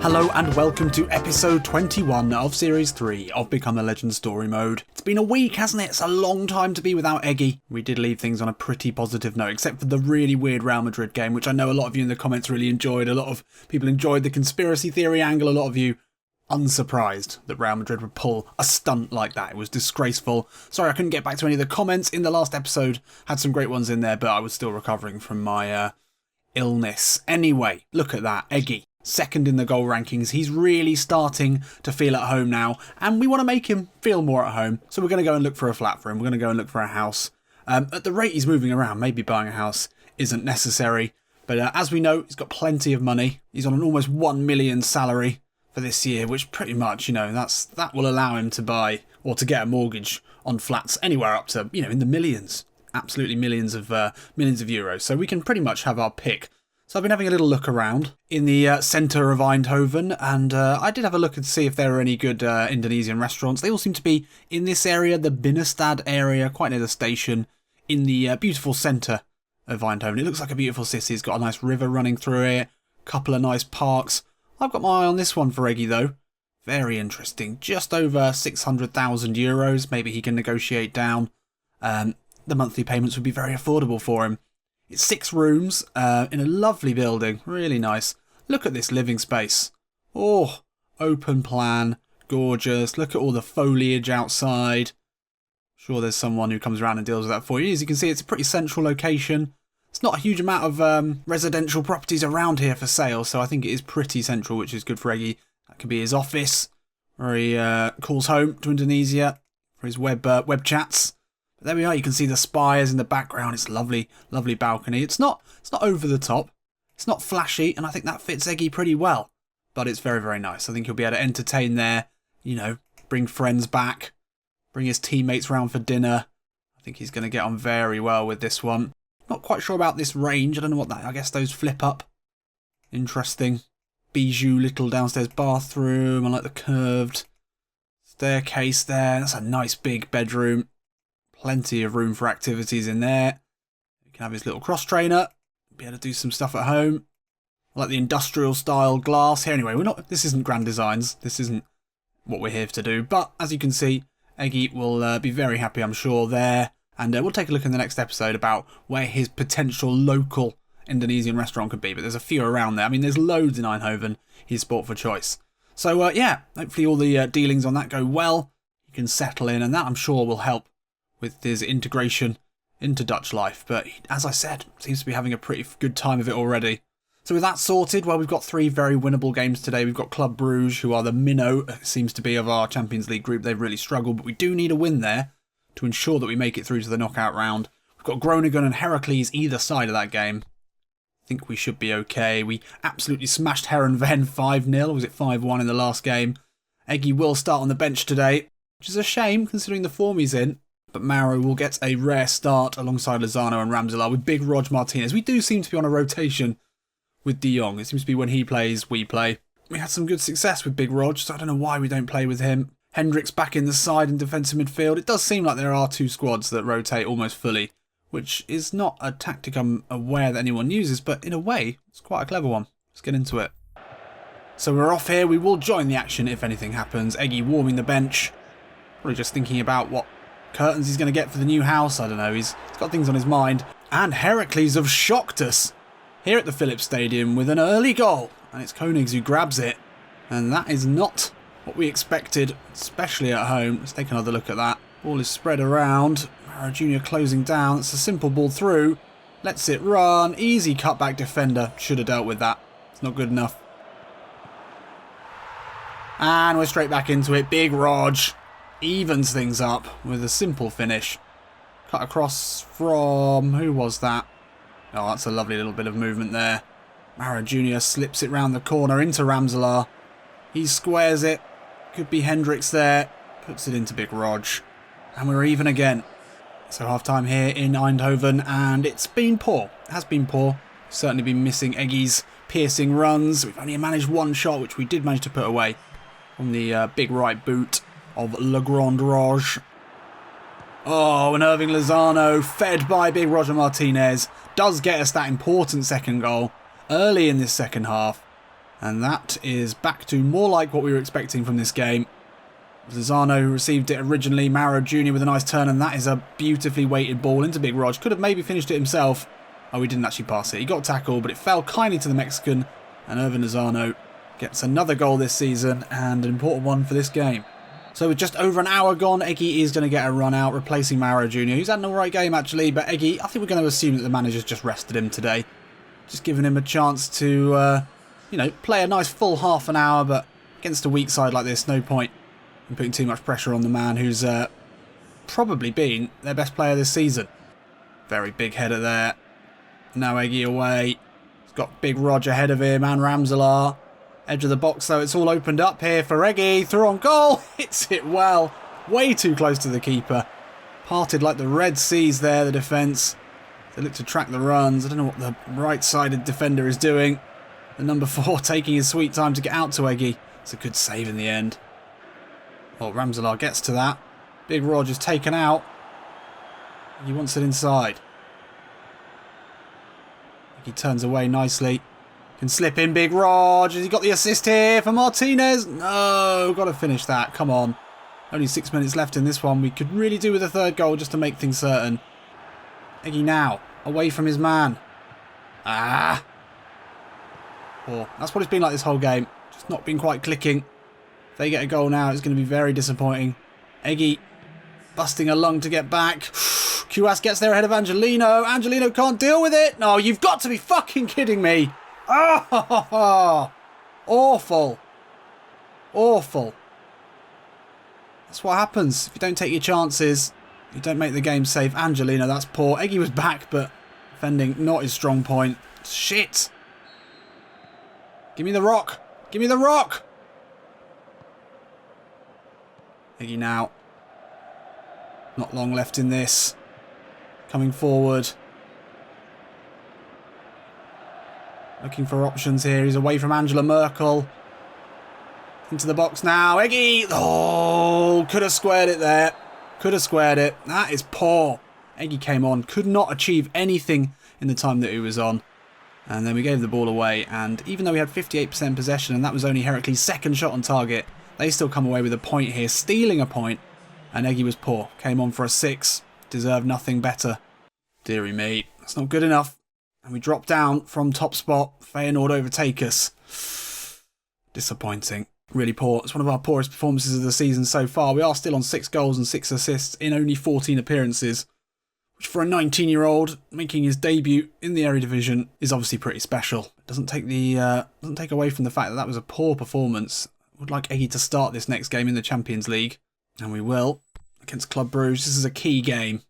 Hello and welcome to episode 21 of series 3 of Become a Legend Story Mode. It's been a week, hasn't it? It's a long time to be without Eggy. We did leave things on a pretty positive note, except for the really weird Real Madrid game, which I know a lot of you in the comments really enjoyed. A lot of people enjoyed the conspiracy theory angle, a lot of you unsurprised that Real Madrid would pull a stunt like that. It was disgraceful. Sorry I couldn't get back to any of the comments in the last episode. Had some great ones in there, but I was still recovering from my illness. Anyway, look at that, Eggy. Second in the goal rankings. He's really starting to feel at home now, and we want to make him feel more at home. So we're going to go and look for a flat for him. We're going to go and look for a house. At the rate he's moving around, maybe buying a house isn't necessary. But as we know, he's got plenty of money. He's on an almost 1 million salary for this year, which pretty much, that will allow him to buy or to get a mortgage on flats anywhere up to, in the millions. Absolutely millions of euros. So we can pretty much have our pick. So I've been having a little look around in the centre of Eindhoven, and I did have a look and see if there were any good Indonesian restaurants. They all seem to be in this area, the Binnenstad area, quite near the station, in the beautiful centre of Eindhoven. It looks like a beautiful city. It's got a nice river running through it, a couple of nice parks. I've got my eye on this one for Eggy though. Very interesting. Just over 600,000 euros. Maybe he can negotiate down. The monthly payments would be very affordable for him. It's 6 rooms in a lovely building. Really nice. Look at this living space. Oh, open plan. Gorgeous. Look at all the foliage outside. Sure there's someone who comes around and deals with that for you. As you can see, it's a pretty central location. It's not a huge amount of residential properties around here for sale, so I think it is pretty central, which is good for Eggy. That could be his office, where he calls home to Indonesia for his web chats. But there we are, you can see the spires in the background. It's lovely, lovely balcony. It's not over the top. It's not flashy, and I think that fits Eggy pretty well. But it's very, very nice. I think he'll be able to entertain there, bring friends back, bring his teammates round for dinner. I think he's going to get on very well with this one. Not quite sure about this range. I don't know what that... I guess those flip up. Interesting. Bijou little downstairs bathroom. I like the curved staircase there. That's a nice big bedroom. Plenty of room for activities in there. You can have his little cross trainer. Be able to do some stuff at home. I like the industrial style glass here. Anyway, this isn't grand designs. This isn't what we're here to do. But as you can see, Eggy will be very happy, I'm sure, there. And we'll take a look in the next episode about where his potential local Indonesian restaurant could be. But there's a few around there. I mean, there's loads in Eindhoven. He's sport for choice. So, yeah, hopefully all the dealings on that go well. He can settle in, and that, I'm sure, will help with his integration into Dutch life. But as I said, seems to be having a pretty good time of it already. So with that sorted, well, we've got 3 very winnable games today. We've got Club Bruges, who are the minnow, seems to be, of our Champions League group. They've really struggled, but we do need a win there to ensure that we make it through to the knockout round. We've got Groningen and Heracles either side of that game. I think we should be okay. We absolutely smashed Herenveen 5-0, or was it 5-1 in the last game? Eggy will start on the bench today, which is a shame considering the form he's in. But Mauro will get a rare start alongside Lozano and Ramselaar with Big Rog Martinez. We do seem to be on a rotation with De Jong. It seems to be when he plays, we play. We had some good success with Big Rog, so I don't know why we don't play with him. Hendricks back in the side in defensive midfield. It does seem like there are 2 squads that rotate almost fully, which is not a tactic I'm aware that anyone uses, but in a way, it's quite a clever one. Let's get into it. So we're off here. We will join the action if anything happens. Eggy warming the bench. Probably just thinking about what curtains he's going to get for the new house. I don't know. He's got things on his mind. And Heracles have shocked us here at the Philips Stadium with an early goal. And it's Koenigs who grabs it. And that is not what we expected, especially at home. Let's take another look at that. Ball is spread around. Mara Jr. closing down. It's a simple ball through. Lets it run. Easy cutback defender. Should have dealt with that. It's not good enough. And we're straight back into it. Big Rog evens things up with a simple finish. Cut across from... who was that? Oh, that's a lovely little bit of movement there. Mara Jr. slips it round the corner into Ramselaar. He squares it. Could be Hendricks there. Puts it into Big Rog. And we're even again. So half-time here in Eindhoven, and it's been poor. It has been poor. Certainly been missing Eggy's piercing runs. We've only managed 1 shot, which we did manage to put away on the big right boot of Le Grand Roge. Oh, and Irving Lozano, fed by Big Roger Martinez, does get us that important second goal early in this second half. And that is back to more like what we were expecting from this game. Zano, who received it originally, Mara Jr. with a nice turn, and that is a beautifully weighted ball into Big Rog. Could have maybe finished it himself. Oh, he didn't actually pass it. He got tackled, but it fell kindly to the Mexican, and Irvin Zano gets another goal this season, and an important one for this game. So with just over an hour gone, Eggy is going to get a run out, replacing Mara Jr., who's had an alright game actually, but Eggy, I think we're going to assume that the manager's just rested him today. Just giving him a chance to, play a nice full half an hour, but against a weak side like this, no point in putting too much pressure on the man who's probably been their best player this season. Very big header there. Now Eggy away. He's got Big Rog ahead of him and Ramselaar. Edge of the box though, it's all opened up here for Eggy. Through on goal. Hits it well. Way too close to the keeper. Parted like the Red Seas there, the defence. They look to track the runs. I don't know what the right-sided defender is doing. The number 4 taking his sweet time to get out to Eggy. It's a good save in the end. Well, Ramselaar gets to that. Big Rog is taken out. He wants it inside. He turns away nicely. Can slip in Big Rog. Has he got the assist here for Martinez? No, got to finish that. Come on. Only 6 minutes left in this one. We could really do with a third goal just to make things certain. Eggy now. Away from his man. Ah. Poor. That's what it's been like this whole game. Just not been quite clicking. If they get a goal now, it's going to be very disappointing. Eggy busting a lung to get back. QS gets there ahead of Angelino. Angelino can't deal with it. No, you've got to be fucking kidding me. Oh, awful. Awful. That's what happens if you don't take your chances. You don't make the game safe. Angelino, that's poor. Eggy was back, but defending not his strong point. Shit. Give me the rock. Give me the rock. Eggy now. Not long left in this. Coming forward. Looking for options here. He's away from Angela Merkel. Into the box now. Eggy! Oh, could have squared it there. Could have squared it. That is poor. Eggy came on. Could not achieve anything in the time that he was on. And then we gave the ball away. And even though we had 58% possession and that was only Heracles' second shot on target, they still come away with a point here. Stealing a point. And Eggy was poor. Came on for a 6. Deserved nothing better. Deary me. That's not good enough. And we drop down from top spot. Feyenoord overtake us. Disappointing. Really poor. It's one of our poorest performances of the season so far. We are still on 6 goals and 6 assists in only 14 appearances. Which for a 19-year-old making his debut in the Eredivisie is obviously pretty special. It doesn't take away from the fact that that was a poor performance. I would like Eggy to start this next game in the Champions League. And we will. Against Club Brugge. This is a key game.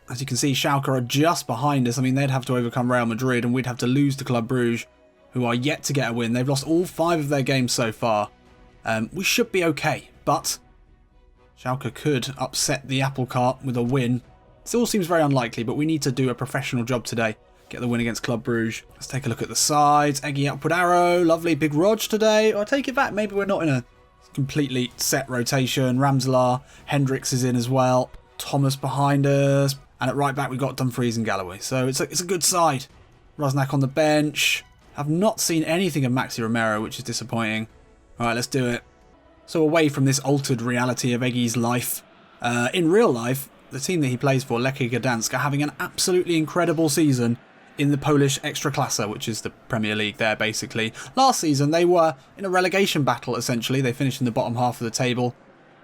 As you can see, Schalke are just behind us. I mean, they'd have to overcome Real Madrid and we'd have to lose to Club Brugge, who are yet to get a win. They've lost all 5 of their games so far. We should be okay, but Schalke could upset the apple cart with a win. This all seems very unlikely, but we need to do a professional job today. Get the win against Club Brugge. Let's take a look at the sides. Eggy upward arrow. Lovely Big Rog today. I take it back. Maybe we're not in a completely set rotation. Ramselaar. Hendricks is in as well. Thomas behind us. And at right back we've got Dumfries and Galloway. So it's a good side. Rosnak on the bench. I've not seen anything of Maxi Romero, which is disappointing. Alright, let's do it. So away from this altered reality of Eggy's life. In real life, the team that he plays for, Lechia Gdansk, are having an absolutely incredible season in the Polish Ekstraklasa, which is the Premier League there, basically. Last season, they were in a relegation battle, essentially. They finished in the bottom half of the table.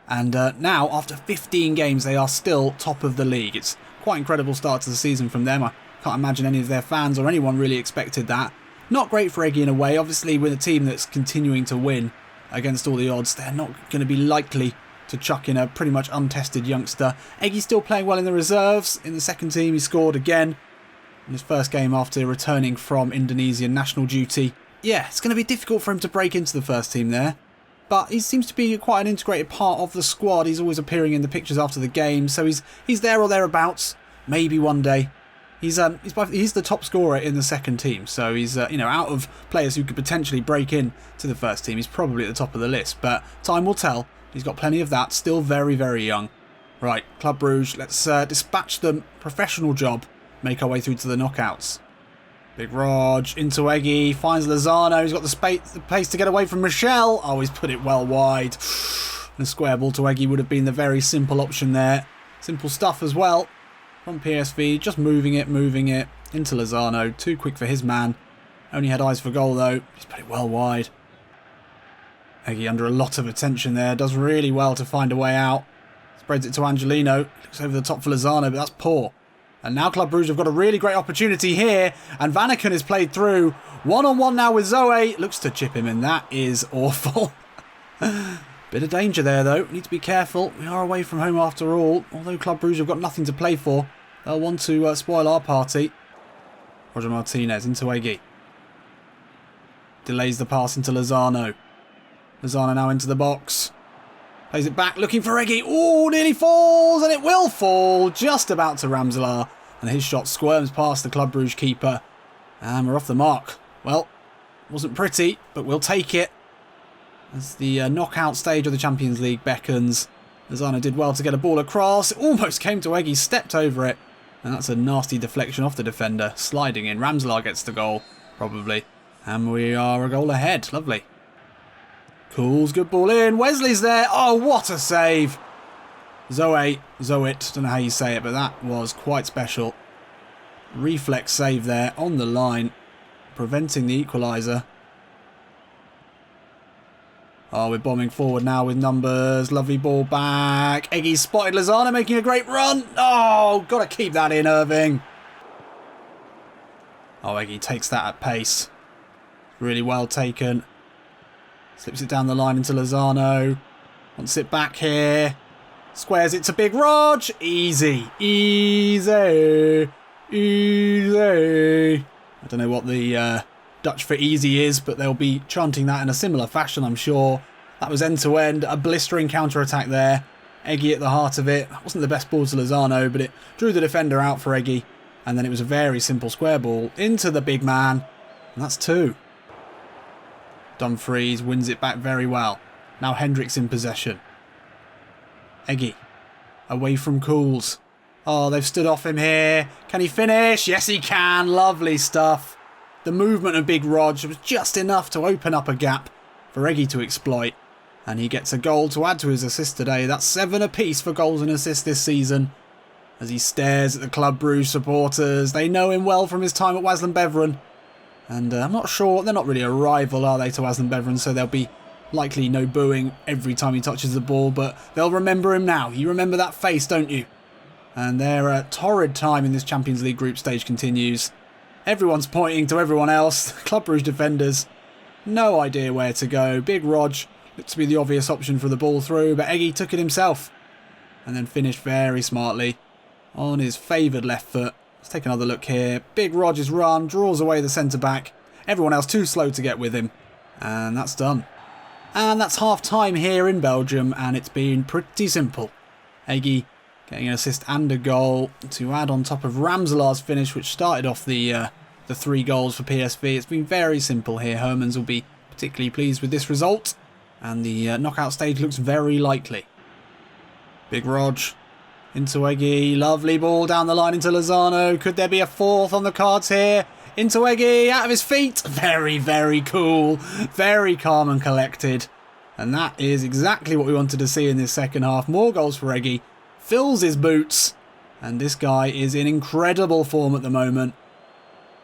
And now, after 15 games, they are still top of the league. It's quite an incredible start to the season from them. I can't imagine any of their fans or anyone really expected that. Not great for Eggy in a way. Obviously, with a team that's continuing to win against all the odds, they're not going to be likely to chuck in a pretty much untested youngster. Eggy's still playing well in the reserves. In the second team, he scored again in his first game after returning from Indonesian national duty. Yeah, it's going to be difficult for him to break into the first team there. But he seems to be quite an integrated part of the squad. He's always appearing in the pictures after the game, so he's there or thereabouts. Maybe one day. He's the top scorer in the second team, so he's out of players who could potentially break in to the first team. He's probably at the top of the list, but time will tell. He's got plenty of that. Still very, very young. Right, Club Brugge. Let's dispatch them. Professional job. Make our way through to the knockouts. Big Rog into Eggy, finds Lozano, he's got the pace to get away from Michelle. Oh, he's put it well wide. The square ball to Eggy would have been the very simple option there. Simple stuff as well from PSV, just moving it into Lozano. Too quick for his man. Only had eyes for goal though. He's put it well wide. Eggy under a lot of attention there, does really well to find a way out. Spreads it to Angelino, looks over the top for Lozano, but that's poor. And now Club Brugge have got a really great opportunity here, and Vanaken is played through. One-on-one now with Zoe. Looks to chip him in. That is awful. Bit of danger there, though. Need to be careful. We are away from home after all. Although Club Brugge have got nothing to play for, they'll want to spoil our party. Roger Martinez into Eggy. Delays the pass into Lozano. Lozano now into the box. Plays it back, looking for Eggy. Ooh, nearly falls, and it will fall. Just about to Ramselaar. And his shot squirms past the Club Brugge keeper. And we're off the mark. Well, wasn't pretty, but we'll take it. As the knockout stage of the Champions League beckons. Lozano did well to get a ball across. It almost came to Eggy, stepped over it. And that's a nasty deflection off the defender. Sliding in. Ramselaar gets the goal, probably. And we are a goal ahead. Lovely. Cools, good ball in. Wesley's there. Oh, what a save. Zoet, don't know how you say it, but that was quite special. Reflex save there on the line, preventing the equaliser. Oh, we're bombing forward now with numbers. Lovely ball back. Eggy spotted Lozano making a great run. Oh, got to keep that in, Irving. Oh, Eggy takes that at pace. Really well taken. Slips it down the line into Lozano. Wants it back here. Squares it to Big Rog. Easy. Easy. Easy. I don't know what the Dutch for easy is, but they'll be chanting that in a similar fashion, I'm sure. That was end-to-end. A blistering counter-attack there. Eggy at the heart of it. That wasn't the best ball to Lozano, but it drew the defender out for Eggy. And then it was a very simple square ball into the big man. And that's 2. Dumfries wins it back very well. Now Hendricks in possession. Eggy. Away from Cools. Oh, they've stood off him here. Can he finish? Yes, he can. Lovely stuff. The movement of Big Rog was just enough to open up a gap for Eggy to exploit. And he gets a goal to add to his assist today. That's 7 apiece for goals and assists this season. As he stares at the Club Brugge supporters. They know him well from his time at Waasland Beveren. And I'm not sure, they're not really a rival, are they, to Waasland Beveren, so there'll be likely no booing every time he touches the ball, but they'll remember him now. You remember that face, don't you? And their torrid time in this Champions League group stage continues. Everyone's pointing to everyone else. Club Brugge defenders, no idea where to go. Big Rog looked to be the obvious option for the ball through, but Eggy took it himself. And then finished very smartly on his favoured left foot. Let's take another look here. Big Rogers run, draws away the centre-back. Everyone else too slow to get with him. And that's done. And that's half-time here in Belgium, and it's been pretty simple. Eggy getting an assist and a goal to add on top of Ramselaar's finish, which started off the 3 goals for PSV. It's been very simple here. Hermans will be particularly pleased with this result. And the knockout stage looks very likely. Big Rog. Into Eggy, lovely ball down the line into Lozano. Could there be a 4th on the cards here? Into Eggy, out of his feet. Very, very cool. Very calm and collected. And that is exactly what we wanted to see in this second half. More goals for Eggy. Fills his boots. And this guy is in incredible form at the moment.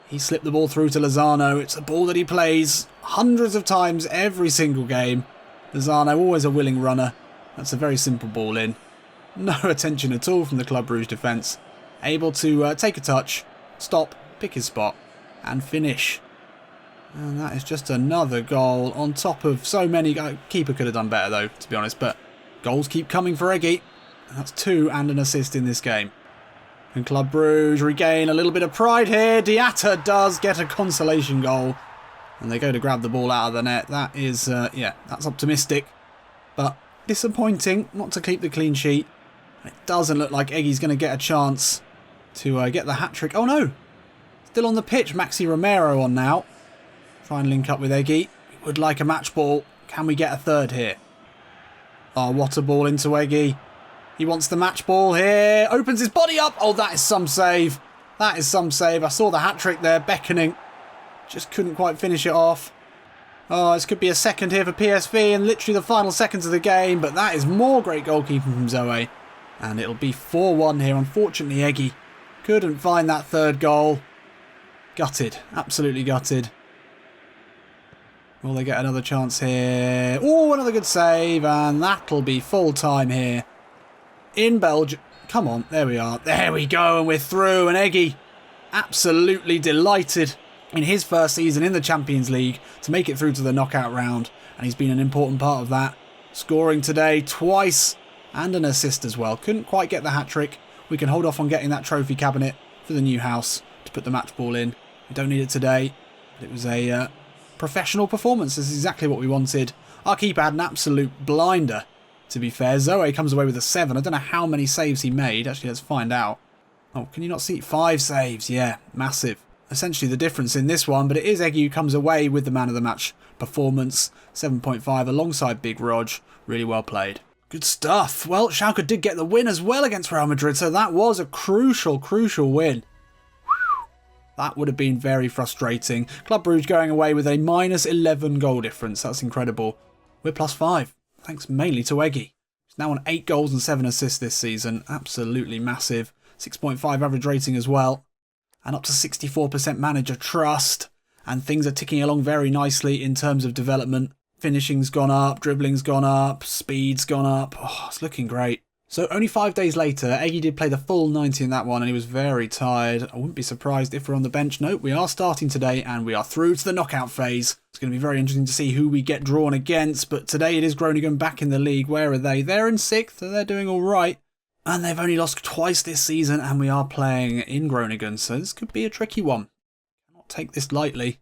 He slipped the ball through to Lozano. It's a ball that he plays hundreds of times every single game. Lozano, always a willing runner. That's a very simple ball in. No attention at all from the Club Brugge defence. Able to take a touch, stop, pick his spot, and finish. And that is just another goal on top of so many. Keeper could have done better though, to be honest, but goals keep coming for Eggy. That's 2 and an assist in this game. Can Club Brugge regain a little bit of pride here? Diatta does get a consolation goal. And they go to grab the ball out of the net. That is, yeah, that's optimistic. But disappointing not to keep the clean sheet. It doesn't look like Eggy's going to get a chance to get the hat-trick. Oh no! Still on the pitch, Maxi Romero on now. Try and link up with Eggy. We would like a match ball. Can we get a 3rd here? Oh, what a ball into Eggy. He wants the match ball here. Opens his body up. Oh, that is some save. That is some save. I saw the hat-trick there, beckoning. Just couldn't quite finish it off. Oh, this could be a second here for PSV in literally the final seconds of the game, but that is more great goalkeeping from Zoe. And it'll be 4-1 here. Unfortunately, Eggy couldn't find that third goal. Gutted. Absolutely gutted. Will they get another chance here? Oh, another good save, and that'll be full time here in Belgium. Come on, there we are. There we go, and we're through. And Eggy, absolutely delighted in his first season in the Champions League to make it through to the knockout round. And he's been an important part of that. Scoring today twice and an assist as well. Couldn't quite get the hat-trick. We can hold off on getting that trophy cabinet for the new house to put the match ball in. We don't need it today. But it was a professional performance. This is exactly what we wanted. Our keeper had an absolute blinder, to be fair. Zoe comes away with a 7. I don't know how many saves he made. Actually, let's find out. Oh, can you not see? 5 saves. Yeah, massive. Essentially the difference in this one, but it is Eggy who comes away with the man of the match performance. 7.5 alongside Big Rog. Really well played. Good stuff. Well, Schalke did get the win as well against Real Madrid, so that was a crucial win. That would have been very frustrating. Club Brugge going away with a -11 goal difference. That's incredible. We're +5, thanks mainly to Eggy. He's now on 8 goals and 7 assists this season. Absolutely massive. 6.5 average rating as well. And up to 64% manager trust. And things are ticking along very nicely in terms of development. Finishing's gone up, dribbling's gone up, speed's gone up. Oh, it's looking great. So only 5 days later, Eggy did play the full 90 in that one and he was very tired. I wouldn't be surprised if we're on the bench. Nope, we are starting today and we are through to the knockout phase. It's going to be very interesting to see who we get drawn against. But today it is Groningen back in the league. Where are they? They're in 6th, so they're doing all right. And they've only lost twice this season and we are playing in Groningen. So this could be a tricky one. Cannot take this lightly.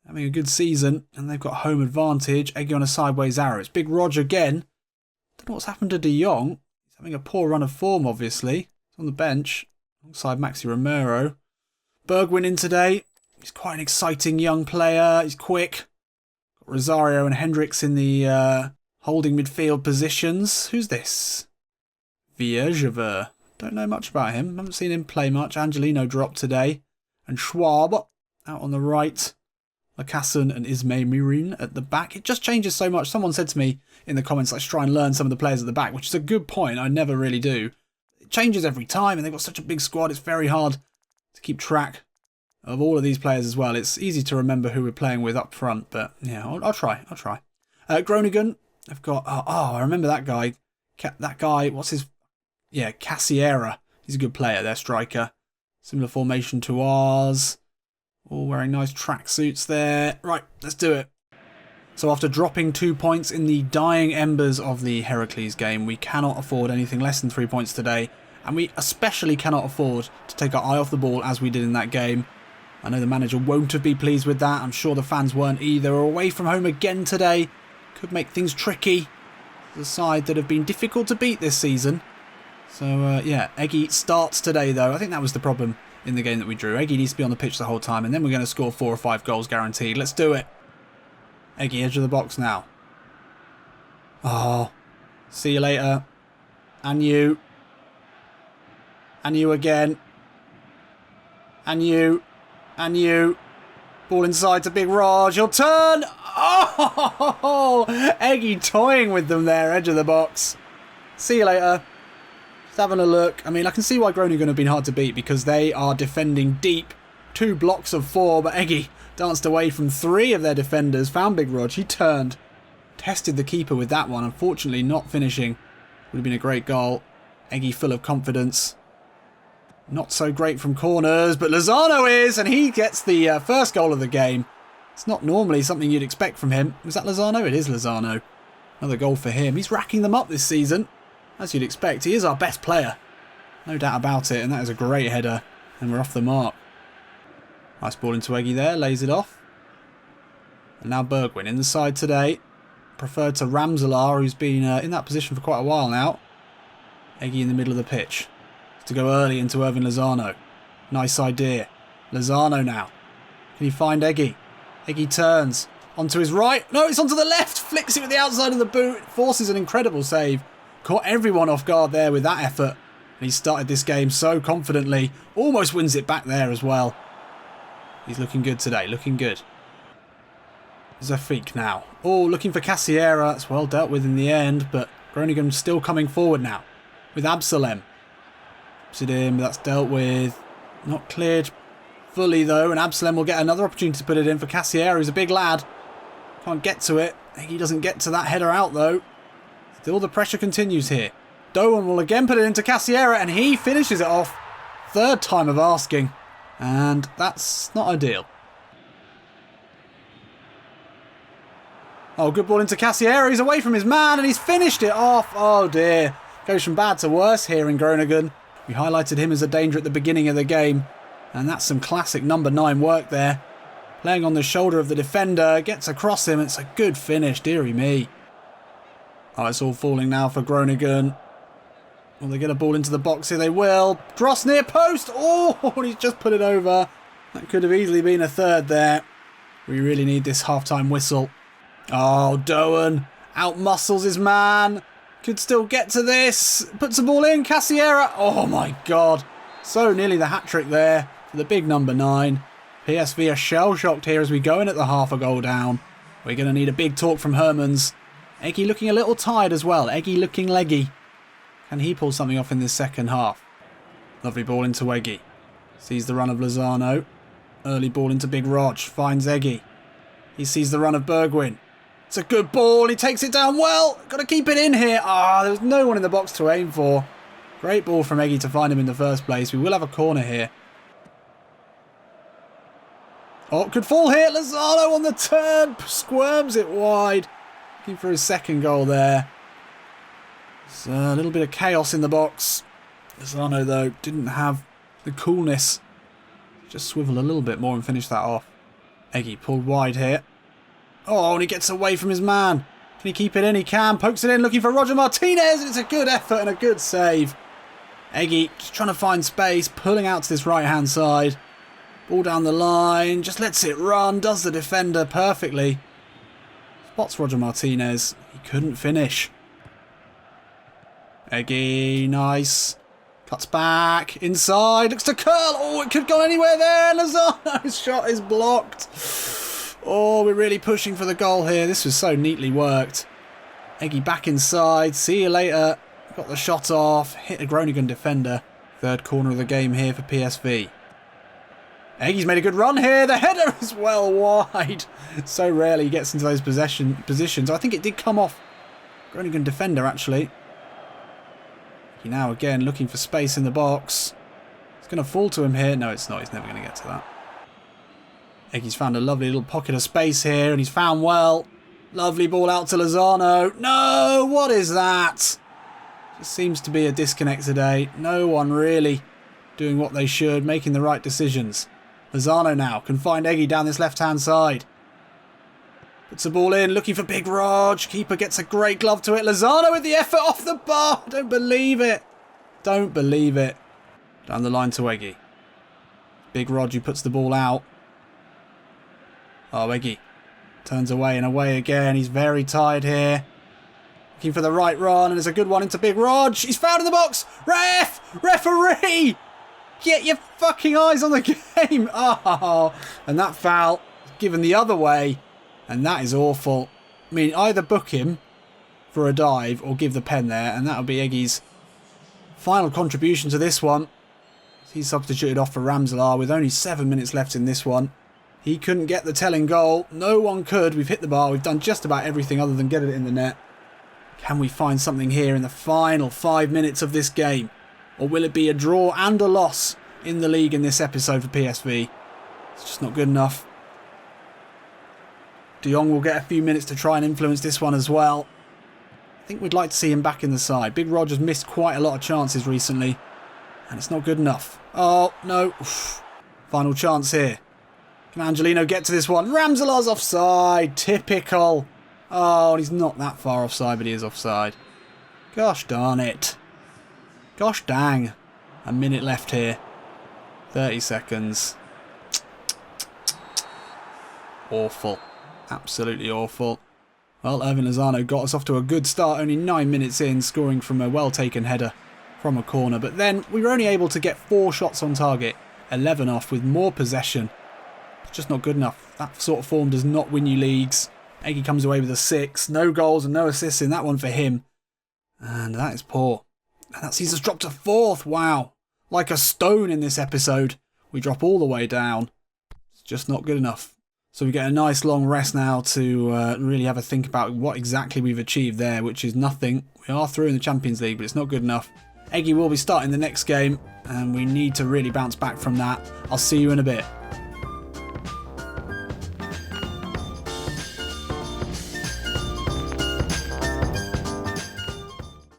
Having a good season and they've got home advantage. Eggy on a sideways arrow. It's Big Rog again. Don't know what's happened to De Jong. He's having a poor run of form, obviously. He's on the bench alongside Maxi Romero. Bergwijn in today. He's quite an exciting young player. He's quick. Got Rosario and Hendricks in the holding midfield positions. Who's this? Viergever. Don't know much about him. Haven't seen him play much. Angelino dropped today. And Schwab out on the right. Lacasson and Ismay Mirin at the back. It just changes so much. Someone said to me in the comments, let's try and learn some of the players at the back, which is a good point. I never really do. It changes every time and they've got such a big squad. It's very hard to keep track of all of these players as well. It's easy to remember who we're playing with up front, but yeah, I'll try. Groningen, I've got, I remember that guy. That guy, what's his, yeah, Cassiera. He's a good player, their striker. Similar formation to ours. All wearing nice tracksuits there. Right, let's do it. So after dropping 2 points in the dying embers of the Heracles game, we cannot afford anything less than 3 points today. And we especially cannot afford to take our eye off the ball as we did in that game. I know the manager won't have been pleased with that. I'm sure the fans weren't either. We're away from home again today. Could make things tricky. The side that have been difficult to beat this season. So yeah, Eggy starts today though. I think that was the problem in the game that we drew. Eggy needs to be on the pitch the whole time and then we're going to score 4 or 5 goals guaranteed. Let's do it. Eggy, edge of the box now. Oh, see you later. And you. And you again. And you. And you. Ball inside to Big Rog. He'll turn. Oh, Eggy toying with them there, edge of the box. See you later. Just having a look. I mean, I can see why Groningen have been hard to beat because they are defending deep. 2 blocks of 4, but Eggy danced away from 3 of their defenders. Found Big Rog. He turned. Tested the keeper with that one. Unfortunately, not finishing. Would have been a great goal. Eggy full of confidence. Not so great from corners, but Lozano is, and he gets the first goal of the game. It's not normally something you'd expect from him. Was that Lozano? It is Lozano. Another goal for him. He's racking them up this season. As you'd expect, he is our best player. No doubt about it, and that is a great header. And we're off the mark. Nice ball into Eggy there, lays it off. And now Bergwijn in the side today. Preferred to Ramselaar, who's been in that position for quite a while now. Eggy in the middle of the pitch. To go early into Irving Lozano. Nice idea. Lozano now. Can he find Eggy? Eggy turns. Onto his right. No, it's onto the left. Flicks it with the outside of the boot. Forces an incredible save. Caught everyone off guard there with that effort. And He started this game so confidently. Almost wins it back there as well. He's looking good today. Looking good. Zafik now. Oh, looking for Cassiera. That's well dealt with in the end. But Groningen still coming forward now. With Absalem. Puts it in. That's dealt with. Not cleared fully though. And Absalem will get another opportunity to put it in for Cassiera. He's a big lad. Can't get to it. He doesn't get to that header out though. Still the pressure continues here. Doan will again put it into Cassiera and he finishes it off. Third time of asking. And that's not ideal. Oh, good ball into Cassiera. He's away from his man and he's finished it off. Oh dear. Goes from bad to worse here in Groningen. We highlighted him as a danger at the beginning of the game. And that's some classic number 9 work there. Playing on the shoulder of the defender. Gets across him. It's a good finish. Dearie me. Oh, it's all falling now for Groningen. Will they get a ball into the box here? They will. Cross near post. Oh, he's just put it over. That could have easily been a third there. We really need this half-time whistle. Oh, Doan out-muscles his man. Could still get to this. Puts the ball in. Cassiera. Oh, my God. So nearly the hat-trick there for the big number 9. PSV are shell-shocked here as we go in at the half a goal down. We're going to need a big talk from Hermans. Eggy looking a little tired as well. Eggy looking leggy. Can he pull something off in this second half? Lovely ball into Eggy. Sees the run of Lozano. Early ball into Big Rog. Finds Eggy. He sees the run of Bergwijn. It's a good ball. He takes it down well. Got to keep it in here. There was no one in the box to aim for. Great ball from Eggy to find him in the first place. We will have a corner here. Oh, could fall here. Lozano on the turn. Squirms it wide. Looking for his second goal there. It's a little bit of chaos in the box. Lozano, though, didn't have the coolness. Just swivel a little bit more and finish that off. Eggy pulled wide here. Oh, and he gets away from his man. Can he keep it in? He can. Pokes it in, looking for Roger Martinez. It's a good effort and a good save. Eggy just trying to find space, pulling out to this right-hand side. Ball down the line. Just lets it run. Does the defender perfectly. Spots Roger Martinez. He couldn't finish. Eggy, nice. Cuts back. Inside. Looks to curl. Oh, it could go anywhere there. Lozano's shot is blocked. Oh, we're really pushing for the goal here. This was so neatly worked. Eggy back inside. See you later. Got the shot off. Hit a Groningen defender. Third corner of the game here for PSV. Eggy's made a good run here. The header is well wide. So rarely he gets into those positions. I think it did come off Groningen defender, actually. He now again looking for space in the box. It's going to fall to him here. No, it's not. He's never going to get to that. Eggy's found a lovely little pocket of space here, and he's found well. Lovely ball out to Lozano. No, what is that? Just seems to be a disconnect today. No one really doing what they should, making the right decisions. Lozano now can find Eggy down this left-hand side. Puts the ball in, looking for Big Rog. Keeper gets a great glove to it. Lozano with the effort off the bar. Don't believe it. Don't believe it. Down the line to Eggy. Big Rog who puts the ball out. Oh, Eggy turns away and away again. He's very tired here. Looking for the right run, and there's a good one into Big Rog. He's found in the box. Referee! Get your fucking eyes on the game. Oh, and that foul is given the other way, and that is awful. I mean, either book him for a dive or give the pen there, and that'll be Eggy's final contribution to this one. He's substituted off for Ramselaar with only 7 minutes left in this one. He couldn't get the telling goal. No one could. We've hit the bar. We've done just about everything other than get it in the net. Can we find something here in the final 5 minutes of this game? Or will it be a draw and a loss in the league in this episode for PSV? It's just not good enough. De Jong will get a few minutes to try and influence this one as well. I think we'd like to see him back in the side. Big Roger's missed quite a lot of chances recently. And it's not good enough. Oh, no. Oof. Final chance here. Can Angelino get to this one? Ramselaar's offside. Typical. Oh, and he's not that far offside, but he is offside. Gosh darn it. Gosh dang. A minute left here. 30 seconds. Awful. Absolutely awful. Well, Irvin Lozano got us off to a good start, only 9 minutes in, scoring from a well-taken header from a corner. But then we were only able to get 4 shots on target, 11 off with more possession. It's just not good enough. That sort of form does not win you leagues. Eggy comes away with a 6. No goals and no assists in that one for him. And that is poor. And that sees us drop to 4th. Wow. Like a stone in this episode. We drop all the way down. It's just not good enough. So we get a nice long rest now to really have a think about what exactly we've achieved there, which is nothing. We are through in the Champions League, but it's not good enough. Eggy will be starting the next game, and we need to really bounce back from that. I'll see you in a bit.